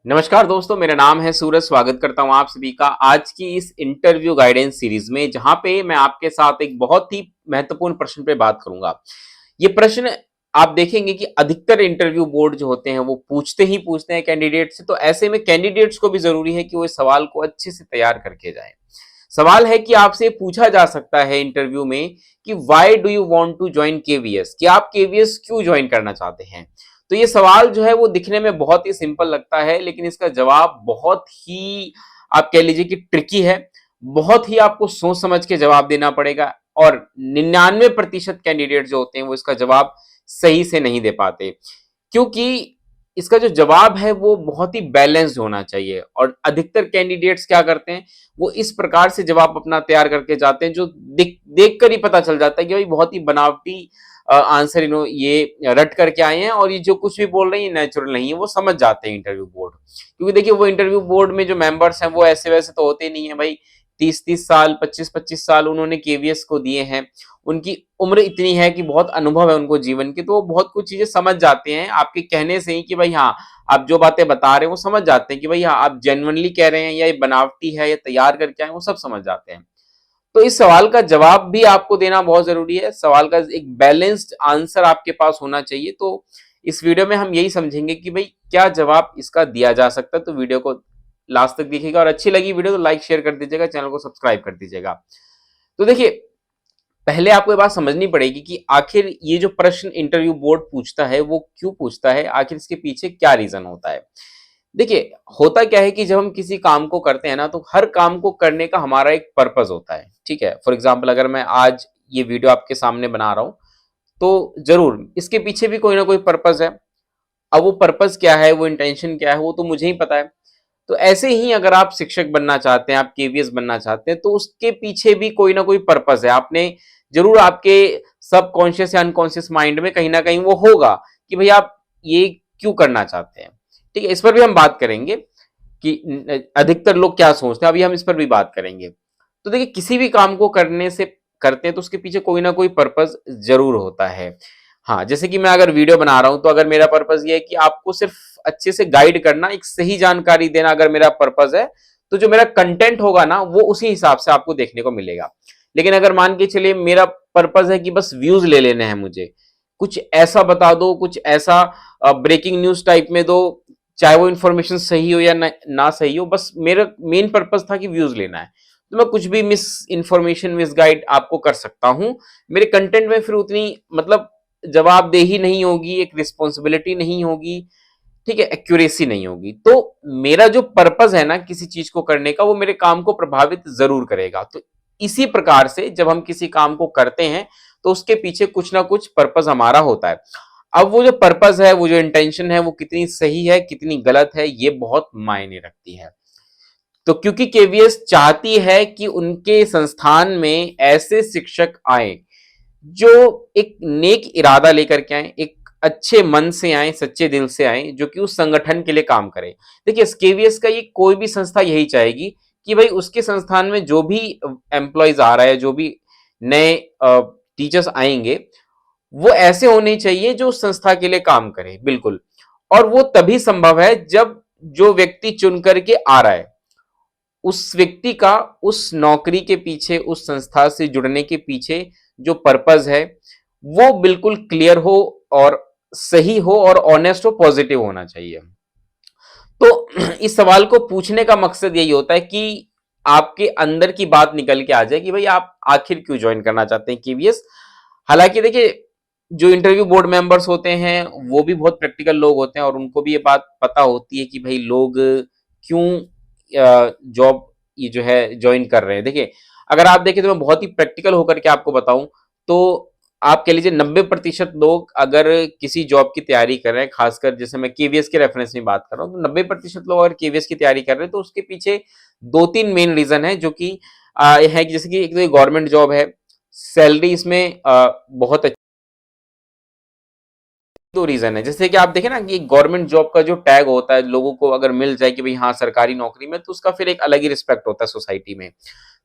नमस्कार दोस्तों, मेरा नाम है सूरज। स्वागत करता हूं आप सभी का आज की इस इंटरव्यू गाइडेंस सीरीज में, जहां पे मैं आपके साथ एक बहुत ही महत्वपूर्ण प्रश्न पे बात करूंगा। ये प्रश्न आप देखेंगे कि अधिकतर इंटरव्यू बोर्ड जो होते हैं वो पूछते हैं कैंडिडेट से। तो ऐसे में कैंडिडेट्स को भी जरूरी है कि वो इस सवाल को अच्छे से तैयार करके जाएं। सवाल है कि आपसे पूछा जा सकता है इंटरव्यू में कि why do you want to join KVS, कि आप केवीएस क्यों ज्वाइन करना चाहते हैं। तो ये सवाल जो है वो दिखने में बहुत ही सिंपल लगता है, लेकिन इसका जवाब बहुत ही, आप कह लीजिए कि ट्रिकी है। बहुत ही आपको सोच समझ के जवाब देना पड़ेगा, और 99% कैंडिडेट जो होते हैं वो इसका जवाब सही से नहीं दे पाते, क्योंकि इसका जो जवाब है वो बहुत ही बैलेंस्ड होना चाहिए। और अधिकतर कैंडिडेट्स क्या करते हैं, वो इस प्रकार से जवाब अपना तैयार करके जाते हैं जो देख कर ही पता चल जाता है कि भाई बहुत ही बनावटी आंसर ये रट करके आए हैं, और ये जो कुछ भी बोल रहे हैं नेचुरल नहीं है। वो समझ जाते हैं इंटरव्यू बोर्ड, क्योंकि देखिए वो इंटरव्यू बोर्ड में जो मेंबर्स हैं वो ऐसे वैसे तो होते नहीं है भाई। 30-30 साल, 25-25 साल उन्होंने केवीएस को दिए हैं। उनकी उम्र इतनी है कि बहुत अनुभव है उनको जीवन के, तो वो बहुत कुछ चीजें समझ जाते हैं आपके कहने से ही कि भाई हाँ, आप जो बातें बता रहे हैं वो समझ जाते हैं कि भाई हाँ, आप जेन्युइनली कह रहे हैं या ये बनावटी है या तैयार करके आए, वो सब समझ जाते हैं। तो इस सवाल का जवाब भी आपको देना बहुत जरूरी है। सवाल का एक बैलेंस्ड आंसर आपके पास होना चाहिए। तो इस वीडियो में हम यही समझेंगे कि भाई क्या जवाब इसका दिया जा सकता है। तो वीडियो को लास्ट तक देखिएगा, और अच्छी लगी वीडियो तो लाइक शेयर कर दीजिएगा, चैनल को सब्सक्राइब कर दीजिएगा। तो देखिए, पहले आपको ये बात समझनी पड़ेगी कि आखिर ये जो प्रश्न इंटरव्यू बोर्ड पूछता है वो क्यों पूछता है, आखिर इसके पीछे क्या रीजन होता है। देखिए, होता क्या है कि जब हम किसी काम को करते हैं ना, तो हर काम को करने का हमारा एक पर्पस होता है। ठीक है, फॉर एग्जाम्पल अगर मैं आज ये वीडियो आपके सामने बना रहा हूं, तो जरूर इसके पीछे भी कोई ना कोई पर्पस है। अब वो पर्पस क्या है, वो इंटेंशन क्या है, वो तो मुझे ही पता है। तो ऐसे ही अगर आप शिक्षक बनना चाहते हैं, आप केवीएस बनना चाहते हैं, तो उसके पीछे भी कोई ना कोई पर्पस है। आपने जरूर, आपके सबकॉन्शियस या अनकॉन्शियस माइंड में कहीं ना कहीं वो होगा कि भाई आप ये क्यों करना चाहते हैं। ठीक है, इस पर भी हम बात करेंगे कि अधिकतर लोग क्या सोचते हैं, अभी हम इस पर भी बात करेंगे। तो देखिए, किसी भी काम को करने से करते हैं तो उसके पीछे कोई ना कोई पर्पस जरूर होता है। हाँ, जैसे कि मैं अगर वीडियो बना रहा हूं, तो अगर मेरा पर्पस ये है कि आपको सिर्फ अच्छे से गाइड करना, एक सही जानकारी देना अगर मेरा पर्पस है, तो जो मेरा कंटेंट होगा ना वो उसी हिसाब से आपको देखने को मिलेगा। लेकिन अगर मान के चलिए मेरा पर्पस है कि बस व्यूज ले लेने हैं मुझे, कुछ ऐसा बता दो, कुछ ऐसा ब्रेकिंग न्यूज टाइप में दो, चाहे वो इन्फॉर्मेशन सही हो या ना सही हो, बस मेरा मेन पर्पस था कि व्यूज लेना है, तो मैं कुछ भी मिस इन्फॉर्मेशन, मिस गाइड आपको कर सकता हूं। मेरे कंटेंट में फिर उतनी, मतलब जवाबदेही नहीं होगी, एक रिस्पॉन्सिबिलिटी नहीं होगी। ठीक है, एक्यूरेसी नहीं होगी। तो मेरा जो पर्पस है ना किसी चीज को करने का, वो मेरे काम को प्रभावित जरूर करेगा। तो इसी प्रकार से जब हम किसी काम को करते हैं, तो उसके पीछे कुछ ना कुछ पर्पस हमारा होता है। अब वो जो पर्पस है, वो जो इंटेंशन है, वो कितनी सही है कितनी गलत है, ये बहुत मायने रखती है। तो क्योंकि केवीएस चाहती है कि उनके संस्थान में ऐसे शिक्षक आए जो एक नेक इरादा लेकर के आए, एक अच्छे मन से आए, सच्चे दिल से आए, जो कि उस संगठन के लिए काम करे। देखिए, केवीएस का ये कोई भी संस्था यही चाहेगी कि भाई उसके संस्थान में जो भी एम्प्लॉयज आ रहा है, जो भी नए टीचर्स आएंगे, वो ऐसे होने चाहिए जो उस संस्था के लिए काम करे, बिल्कुल। और वो तभी संभव है जब जो व्यक्ति चुन करके आ रहा है, उस व्यक्ति का उस नौकरी के पीछे, उस संस्था से जुड़ने के पीछे जो पर्पस है, वो बिल्कुल क्लियर हो और सही हो और ऑनेस्ट हो, पॉजिटिव होना चाहिए। तो इस सवाल को पूछने का मकसद यही होता है कि आपके अंदर की बात निकल के आ जाए कि भाई आप आखिर क्यों ज्वाइन करना चाहते हैं केवीएस। हालांकि देखिए, जो इंटरव्यू बोर्ड मेंबर्स होते हैं वो भी बहुत प्रैक्टिकल लोग होते हैं, और उनको भी ये बात पता होती है कि भाई लोग क्यों जॉब ये जो है ज्वाइन कर रहे हैं। देखिए, अगर आप देखें तो मैं बहुत ही प्रैक्टिकल होकर के आपको बताऊं, तो आप कह लीजिए 90% लोग अगर किसी जॉब की तैयारी कर रहे हैं, खासकर जैसे मैं केवीएस के रेफरेंस में बात कर रहा हूँ, तो 90% लोग अगर केवीएस की तैयारी कर रहे हैं, तो उसके पीछे 2-3 मेन रीजन है, जो कि है कि जैसे कि एक तो गवर्नमेंट जॉब है, सैलरी इसमें बहुत, 2 रीजन है। जैसे कि आप देखें ना कि गवर्नमेंट जॉब का जो टैग होता है, लोगों को अगर मिल जाए कि भाई हाँ सरकारी नौकरी में, तो उसका फिर एक अलग ही रिस्पेक्ट होता है सोसाइटी में।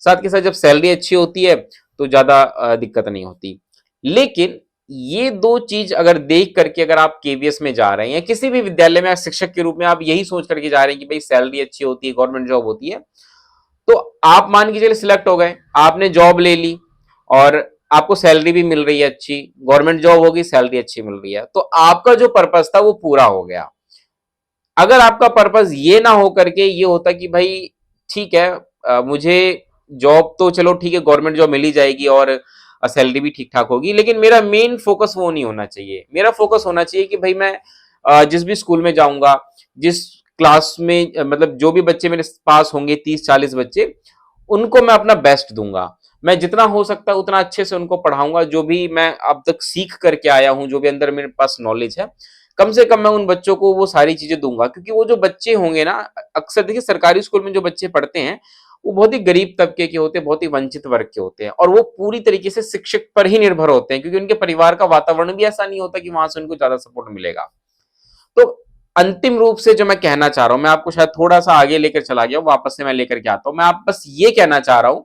साथ के साथ जब सैलरी अच्छी होती है तो ज्यादा दिक्कत नहीं होती। लेकिन ये दो चीज अगर देख करके अगर आप केवीएस में जा रहे हैं या किसी भी विद्यालय में शिक्षक के रूप में आप यही सोच करके जा रहे हैं कि भाई सैलरी अच्छी होती है, गवर्नमेंट जॉब होती है, तो आप मान के चलिए सिलेक्ट हो गए, आपने जॉब ले ली और आपको सैलरी भी मिल रही है अच्छी, गवर्नमेंट जॉब होगी, सैलरी अच्छी मिल रही है, तो आपका जो पर्पस था वो पूरा हो गया। अगर आपका पर्पस ये ना हो करके ये होता कि भाई ठीक है, मुझे जॉब तो चलो ठीक है, गवर्नमेंट जॉब मिल ही जाएगी और सैलरी भी ठीक ठाक होगी, लेकिन मेरा मेन फोकस वो नहीं होना चाहिए। मेरा फोकस होना चाहिए कि भाई मैं जिस भी स्कूल में जाऊंगा, जिस क्लास में मतलब जो भी बच्चे मेरे पास होंगे 30-40 बच्चे, उनको मैं अपना बेस्ट दूंगा। मैं जितना हो सकता है उतना अच्छे से उनको पढ़ाऊंगा, जो भी मैं अब तक सीख करके आया हूं, जो भी अंदर मेरे पास नॉलेज है, कम से कम मैं उन बच्चों को वो सारी चीजें दूंगा। क्योंकि वो जो बच्चे होंगे ना, अक्सर देखिए सरकारी स्कूल में जो बच्चे पढ़ते हैं वो बहुत ही गरीब तबके के होते हैं, बहुत ही वंचित वर्ग के होते हैं, और वो पूरी तरीके से शिक्षक पर ही निर्भर होते हैं, क्योंकि उनके परिवार का वातावरण भी ऐसा नहीं होता कि वहां से उनको ज्यादा सपोर्ट मिलेगा। तो अंतिम रूप से जो मैं कहना चाह रहा हूं, मैं आपको शायद थोड़ा सा आगे लेकर चला गया, वापस से मैं लेकर के आता हूं। मैं आप बस ये कहना चाह रहा हूं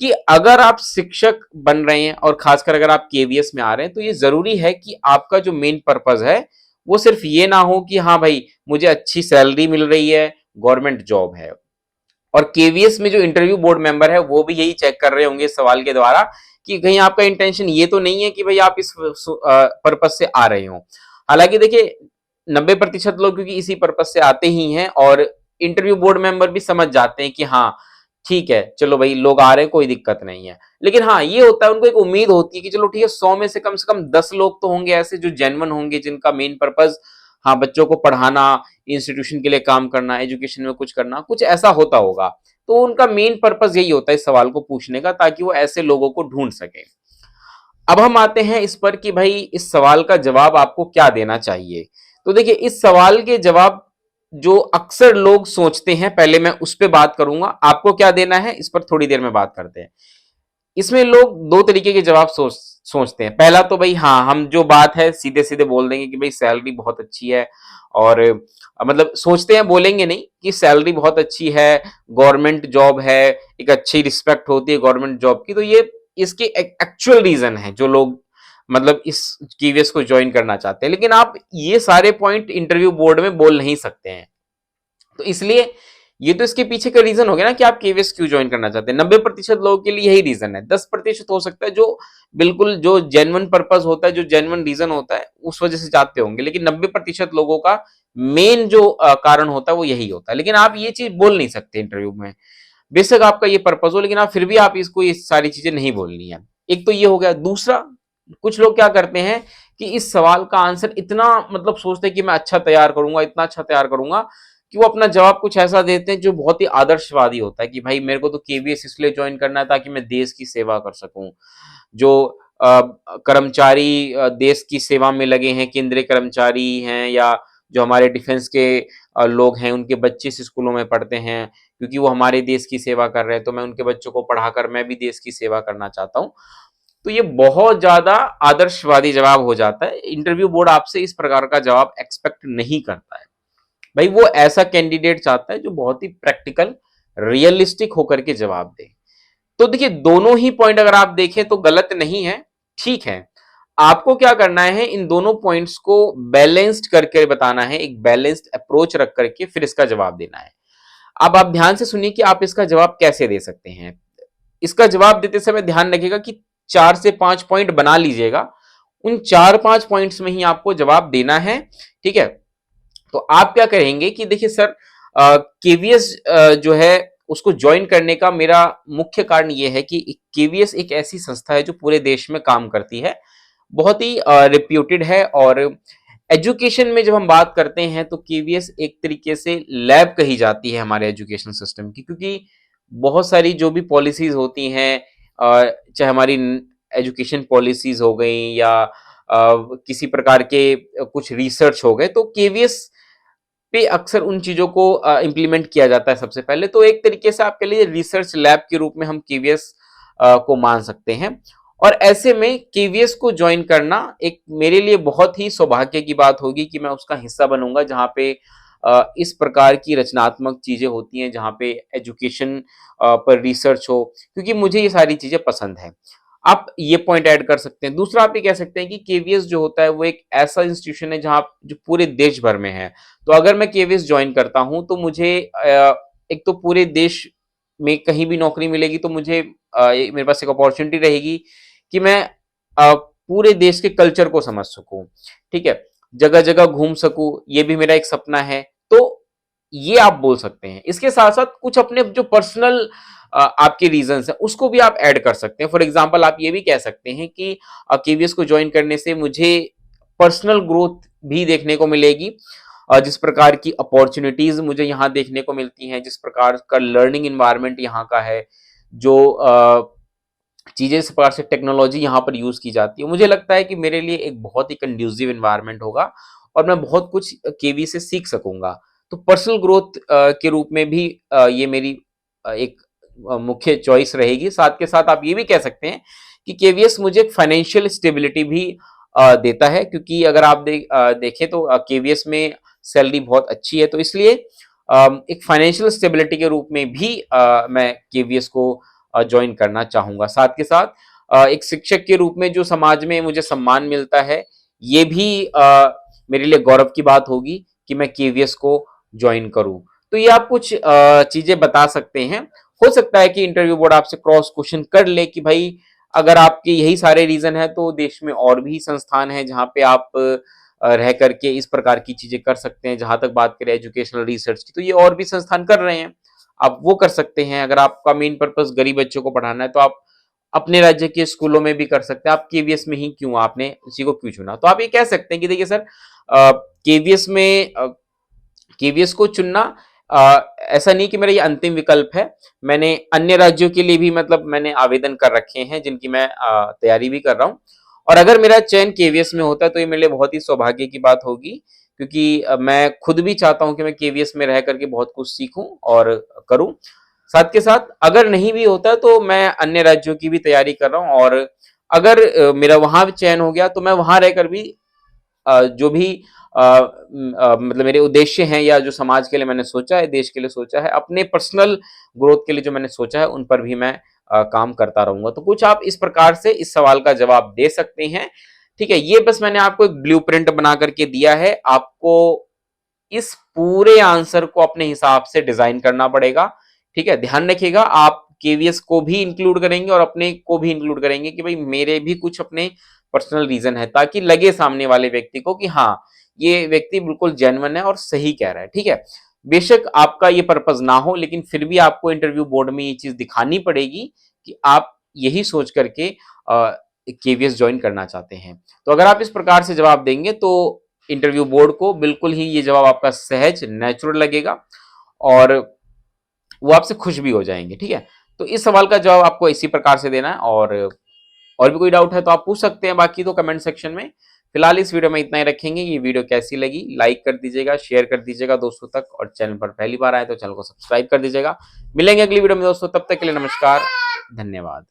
कि अगर आप शिक्षक बन रहे हैं और खासकर अगर आप केवीएस में आ रहे हैं, तो ये जरूरी है कि आपका जो मेन पर्पज है वो सिर्फ ये ना हो कि हाँ भाई मुझे अच्छी सैलरी मिल रही है, गवर्नमेंट जॉब है। और केवीएस में जो इंटरव्यू बोर्ड मेंबर है वो भी यही चेक कर रहे होंगे इस सवाल के द्वारा कि कहीं आपका इंटेंशन ये तो नहीं है कि भाई आप इस पर्पज से आ रहे हो। हालांकि देखिए 90% लोग क्योंकि इसी पर्पज से आते ही हैं, और इंटरव्यू बोर्ड मेंबर भी समझ जाते हैं कि हाँ ठीक है, चलो भाई लोग आ रहे हैं, कोई दिक्कत नहीं है। लेकिन हाँ ये होता है, उनको एक उम्मीद होती है कि चलो ठीक है, 100 में से कम 10 लोग तो होंगे ऐसे जो जेन्युइन होंगे, जिनका मेन पर्पज हाँ बच्चों को पढ़ाना, इंस्टीट्यूशन के लिए काम करना, एजुकेशन में कुछ करना, कुछ ऐसा होता होगा। तो उनका मेन पर्पज यही होता है इस सवाल को पूछने का, ताकि वो ऐसे लोगों को ढूंढ सके। अब हम आते हैं इस पर कि भाई इस सवाल का जवाब आपको क्या देना चाहिए। तो देखिए इस सवाल के जवाब जो अक्सर लोग सोचते हैं, पहले मैं उस पर बात करूंगा, आपको क्या देना है इस पर थोड़ी देर में बात करते हैं। इसमें लोग दो तरीके के जवाब सोचते हैं। पहला तो भाई हाँ, हम जो बात है सीधे सीधे बोल देंगे कि भाई सैलरी बहुत अच्छी है, और मतलब सोचते हैं, बोलेंगे नहीं कि सैलरी बहुत अच्छी है, गवर्नमेंट जॉब है, एक अच्छी रिस्पेक्ट होती है गवर्नमेंट जॉब की। तो ये इसके एक्चुअल रीजन है जो लोग मतलब इस केवीएस को ज्वाइन करना चाहते हैं। लेकिन आप ये सारे पॉइंट इंटरव्यू बोर्ड में बोल नहीं सकते हैं। तो इसलिए ये तो इसके पीछे का रीजन हो गया ना कि आप केवीएस क्यों ज्वाइन करना चाहते हैं। 90% लोगों के लिए यही रीजन है। 10% हो सकता है जो बिल्कुल जो जेन्युइन पर्पस होता है, जो जेन्युइन रीजन होता है, उस वजह से जाते होंगे। लेकिन 90% लोगों का मेन जो कारण होता है वो यही होता है। लेकिन आप ये चीज बोल नहीं सकते इंटरव्यू में, बेशक आपका ये पर्पस हो, लेकिन आप फिर भी आप इसको ये सारी चीजें नहीं बोलनी है। एक तो ये हो गया। दूसरा, कुछ लोग क्या करते हैं कि इस सवाल का आंसर इतना मतलब सोचते हैं कि मैं अच्छा तैयार करूंगा, इतना अच्छा तैयार करूंगा, कि वो अपना जवाब कुछ ऐसा देते हैं जो बहुत ही आदर्शवादी होता है कि भाई मेरे को तो केवीएस इसलिए ज्वाइन करना है ताकि मैं देश की सेवा कर सकूं। जो कर्मचारी देश की सेवा में लगे हैं, केंद्रीय कर्मचारी हैं, या जो हमारे डिफेंस के लोग हैं, उनके बच्चे इस स्कूलों में पढ़ते हैं क्योंकि वो हमारे देश की सेवा कर रहे हैं, तो मैं उनके बच्चों को पढ़ाकर मैं भी देश की सेवा करना चाहता हूँ। तो ये बहुत ज्यादा आदर्शवादी जवाब हो जाता है। इंटरव्यू बोर्ड आपसे इस प्रकार का जवाब एक्सपेक्ट नहीं करता है। भाई वो ऐसा कैंडिडेट चाहता है जो बहुत ही प्रैक्टिकल, रियलिस्टिक होकर के जवाब दे। तो देखिए दोनों ही पॉइंट अगर आप देखें तो गलत नहीं है, ठीक है। आपको क्या करना है, इन दोनों पॉइंट्स को बैलेंस्ड करके बताना है, एक बैलेंस्ड अप्रोच रख करके फिर इसका जवाब देना है। अब आप ध्यान से सुनिए कि आप इसका जवाब कैसे दे सकते हैं। इसका जवाब देते समय ध्यान रखिएगा कि 4 से 5 पॉइंट बना लीजिएगा, उन 4-5 पॉइंट्स में ही आपको जवाब देना है, ठीक है। तो आप क्या करेंगे कि देखिए सर, केवीएस जो है उसको ज्वाइन करने का मेरा मुख्य कारण ये है कि केवीएस एक ऐसी संस्था है जो पूरे देश में काम करती है, बहुत ही रिप्यूटेड है। और एजुकेशन में जब हम बात करते हैं तो केवीएस एक तरीके से लैब कही जाती है हमारे एजुकेशन सिस्टम की, क्योंकि बहुत सारी जो भी पॉलिसीज होती हैं, चाहे हमारी एजुकेशन पॉलिसीज हो गई या किसी प्रकार के कुछ रिसर्च हो गए, तो केवीएस पे अक्सर उन चीजों को इम्प्लीमेंट किया जाता है सबसे पहले। तो एक तरीके से आपके लिए रिसर्च लैब के रूप में हम केवीएस को मान सकते हैं। और ऐसे में केवीएस को ज्वाइन करना एक मेरे लिए बहुत ही सौभाग्य की बात होगी कि मैं उसका हिस्सा बनूंगा, जहाँ पे इस प्रकार की रचनात्मक चीजें होती हैं, जहाँ पे एजुकेशन पर रिसर्च हो, क्योंकि मुझे ये सारी चीजें पसंद है। आप ये पॉइंट ऐड कर सकते हैं। दूसरा आप ये कह सकते हैं कि केवीएस जो होता है वो एक ऐसा इंस्टीट्यूशन है जहाँ जो पूरे देश भर में है। तो अगर मैं केवीएस ज्वाइन करता हूँ तो मुझे एक तो पूरे देश में कहीं भी नौकरी मिलेगी, तो मुझे मेरे पास एक अपॉर्चुनिटी रहेगी कि मैं पूरे देश के कल्चर को समझ सकूँ, ठीक है? जगह-जगह घूम सकूँ, ये भी मेरा एक सपना है। तो ये आप बोल सकते हैं। इसके साथ-साथ कुछ अपने जो पर्सनल आपके रीज़न्स हैं, उसको भी आप ऐड कर सकते हैं। फॉर एग्ज़ाम्पल आप ये भी कह सकते हैं कि केवीएस को जॉइन करने से मुझे पर्सनल ग्रोथ भी देखने को मिलेगी। जिस प्रकार की अपॉर्च्युनिटीज़ मुझे यहाँ देखने को मिलती हैं, जिस प्रकार का लर्निंग एनवायरनमेंट यहाँ का है, जो चीज़ें इस प्रकार से टेक्नोलॉजी यहाँ पर यूज़ की जाती है, मुझे लगता है कि मेरे लिए एक बहुत ही कंड्यूसिव एनवायरनमेंट होगा और मैं बहुत कुछ केवी से सीख सकूँगा। तो पर्सनल ग्रोथ के रूप में भी ये मेरी एक मुख्य चॉइस रहेगी। साथ के साथ आप ये भी कह सकते हैं कि केवीएस मुझे फाइनेंशियल स्टेबिलिटी भी देता है, क्योंकि अगर आप देखें तो केवीएस में सैलरी बहुत अच्छी है, तो इसलिए एक फाइनेंशियल स्टेबिलिटी के रूप में भी मैं केवीएस को जॉइन करना चाहूँगा। साथ के साथ एक शिक्षक के रूप में जो समाज में मुझे सम्मान मिलता है, ये भी मेरे लिए गौरव की बात होगी कि मैं केवीएस को जॉइन करूँ। तो ये आप कुछ चीज़ें बता सकते हैं। हो सकता है कि इंटरव्यू बोर्ड आपसे क्रॉस क्वेश्चन कर ले कि भाई अगर आपके यही सारे रीज़न हैं, तो देश में और भी संस्थान हैं जहाँ पे आप रह करके इस प्रकार की चीज़ें कर सकते हैं। जहाँ तक बात करें एजुकेशनल रिसर्च की, तो ये और भी संस्थान कर रहे हैं। आप वो कर सकते हैं। अगर आपका मेन पर्पस गरीब बच्चों को पढ़ाना है, तो आप अपने राज्य के स्कूलों में भी कर सकते हैं। आप केवीएस में ही क्यों, आपने उसी को क्यों चुना? तो आप ये कह सकते हैं कि देखिए सर, केवीएस में केवीएस को चुनना ऐसा नहीं कि मेरा ये अंतिम विकल्प है। मैंने अन्य राज्यों के लिए भी मतलब मैंने आवेदन कर रखे हैं, जिनकी मैं तैयारी भी कर रहा हूँ। और अगर मेरा चयन केवीएस में होता है, तो ये मेरे लिए बहुत ही सौभाग्य की बात होगी, क्योंकि मैं खुद भी चाहता हूँ कि मैं केवीएस में रह करके बहुत कुछ सीखूँ और करूँ। साथ के साथ अगर नहीं भी होता है, तो मैं अन्य राज्यों की भी तैयारी कर रहा हूँ, और अगर मेरा वहाँ भी चयन हो गया, तो मैं वहाँ रहकर भी जो भी मतलब मेरे उद्देश्य हैं, या जो समाज के लिए मैंने सोचा है, देश के लिए सोचा है, अपने पर्सनल ग्रोथ के लिए जो मैंने सोचा है, उन पर भी मैं काम करता रहूँगा। तो कुछ आप इस प्रकार से इस सवाल का जवाब दे सकते हैं। ठीक है? ये बस मैंने आपको एक ब्लूप्रिंट बना करके दिया है। आपको इस पूरे आंसर को अपने हिसाब से डिज़ाइन करना पड़ेगा। ठीक है? ध्यान रखिएगा, आप केवीएस को भी इंक्लूड करेंगे और अपने को भी इंक्लूड करेंगे कि भाई मेरे भी कुछ अपने पर्सनल रीज़न है, ताकि लगे सामने वाले व्यक्ति को कि हाँ, ये व्यक्ति बिल्कुल जेन्युइन है और सही कह रहा है। ठीक है? बेशक आपका ये पर्पस ना हो, लेकिन फिर भी आपको इंटरव्यू बोर्ड में ये चीज़ दिखानी पड़ेगी कि आप यही सोच करके केवीएस जॉइन करना चाहते हैं। तो अगर आप इस प्रकार से जवाब देंगे, तो इंटरव्यू बोर्ड को बिल्कुल ही ये जवाब आपका सहज, नेचुरल लगेगा और वो आपसे खुश भी हो जाएँगे। ठीक है? तो इस सवाल का जवाब आपको इसी प्रकार से देना है, और भी कोई डाउट है तो आप पूछ सकते हैं, बाकी तो कमेंट सेक्शन में। फिलहाल इस वीडियो में इतना ही रखेंगे। ये वीडियो कैसी लगी, लाइक कर दीजिएगा, शेयर कर दीजिएगा दोस्तों तक, और चैनल पर पहली बार आए तो चैनल को सब्सक्राइब कर दीजिएगा। मिलेंगे अगली वीडियो में दोस्तों, तब तक के लिए नमस्कार, धन्यवाद।